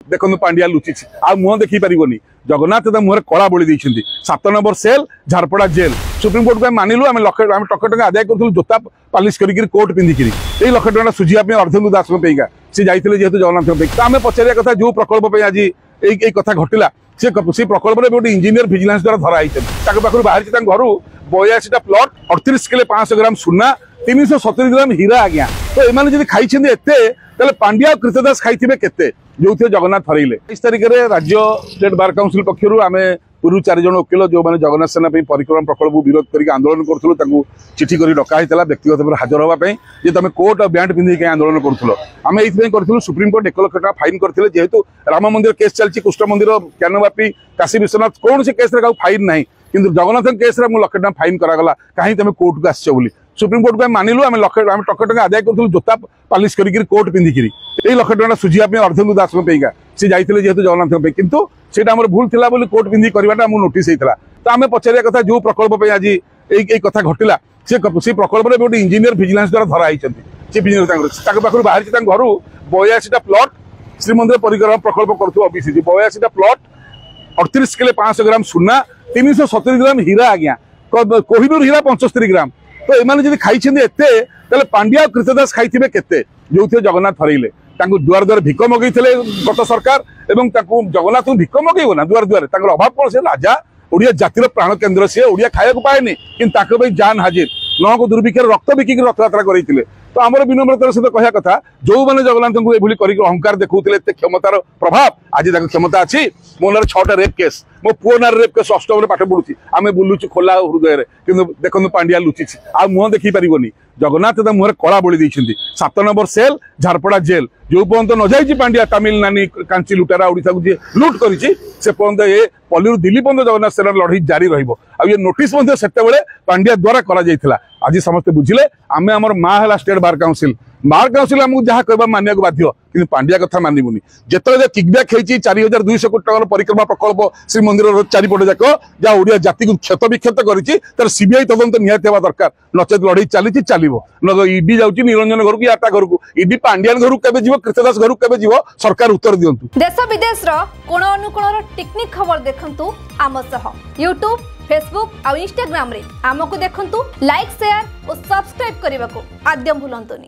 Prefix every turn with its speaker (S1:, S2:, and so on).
S1: देखो पांड्या लुचि आ मुह देखी पारनी जगन्नाथ मुहर कला बोली देते 7 number cell Jharpada jail Supreme Court को मानिलु आम टका टका आदाय करूँ जोता पालिश कर कोर्ट पिंधिक यही लक्ष टाँग सुझापी अर्धेन्दु दास सी जाते जेहतु जगन्नाथ आम पचारिया कथा जो प्रकल्प आज यही कथा घटला से प्रकल्प में गोटे इंजीनियर विजिलेंस द्वारा धराई पाखु बाहरी घर 82टा प्लट 38 किलो 500 ग्राम सुना 370 ग्राम हीरा आज्ञा तो ये खाई पांड्या और कृतदास खाई केते जो जगन्नाथ हरइले 23 तारिख में राज्य स्टेट बार काउंसिल पक्षर आम पूर्व 4 जन वकिल जो मैंने जगन्नाथ सेना परिक्रम प्रकल्प विरोध करके आंदोलन करूँ चिठी कर डका व्यक्तिगत भाव हाजर होगापी जे तुम कोर्ट और बैंड पिंधिक आंदोलन करूँ आम ये करूँ सुप्रीमकोर्ट 1 लाख टका फाइन करते जेहेतु राम मंदिर केस चलती कृष्ण मंदिर ज्ञानवापी काशी विश्वनाथ कौन से केस फाइन ना कि जगन्नाथ केस लाख टका फाइन करागला कहीं तुम कोर्ट को आसो सुप्रीमकोर्ट को मानिलु आम टका टका आदाय करूँ जोता पालिश कर कोर्ट पिंधिक यही लक्ष टाँग सुझापी अर्धेन्दु दास सी जाते जेहतु जगन्नाथ किंतु सेटा आम भूल थिला बोली कोर्ट पिंधिक करवाटा नोटिस होता तो आम पचारिया कथा जो प्रकल्प आज यही कथा घटला से प्रकल्प में गोटे इंजीनियर विजिलेंस द्वारा धराई चीफ इंजीनियर पाखु बाहरी घर 82टा प्लट श्रीमंदिर परिक्रमा प्रकल्प करूँ ओबीसी 82टा प्लट 38 किलो 500 ग्राम सुना 370 ग्राम हीरा आज्ञा कोहिनूर हीरा 75 ग्राम तो ये खाई पांड्या और कृतदास खाई केते जो जगन्नाथ हरइले दुआर दुआर भिक मगई गत सरकार एवं जगन्नाथ भिक मगेब ना दुआर दुआर अभाव कौन से राजा ओडिया जातिर प्राण केन्द्र सी ओडिया खाया पाएनि कि जान हाजिर न को दुर्भिक्ष रक्त बिकिक रथयात्रा करते तो आम विनम्रतार सहित कहया कथा जो मैंने जगन्नाथ को ये अहंकार देखुले क्षमतार प्रभाव आज क्षमता अच्छी मो ना 6टा रेप केस मो पुओ ना रेप केस 8म पाठ पढ़ुची आम बुलुचु खोला हृदय कि देखो पांड्या लुचि आ मुह देखी पारनी जगन्नाथ मुहर कला बोली देते 7 नंबर सेल झारपड़ा जेल जो पर्यंत न जाइए पांड्या तमिलनानी कांची लुटारा ओडिशा को जी लुट कर पर्यंत ये पल्ली दिल्ली पर्यंत जगन्नाथ सेना लड़ाई जारी रही नोटिस से पांड्या द्वारा करा आज समस्ते बुझिले आम आम माँ है स्टेट बार काउंसिल आमको जहाँ कहवा मानिया बाध्य कि पांड्या कथा मानबुनि जिते किकबैक होती 4200 कोटी टकर परिक्रमा प्रकल्प श्रीमंदिर चारिपट जाक जहाँ ओडिया जाति को क्षत विक्षत कर सीबीआई तदंत निहाती हवा दरकार नचेत लड़ाई चली चलो ईडी जाऊँगी निरंजन घर को या घर को ईडी पांड्यान घर को जीव कृतदास घर को जीव सरकार उत्तर दिंतु
S2: देश विदेश कोण अनुकोण टेक्निक खबर देखंतु आम सह यूट्यूब फेसबुक और इंस्टाग्राम रे आमको देखंतु लाइक शेयर और सब्सक्राइब करने को आद्यम भूलंतुनि।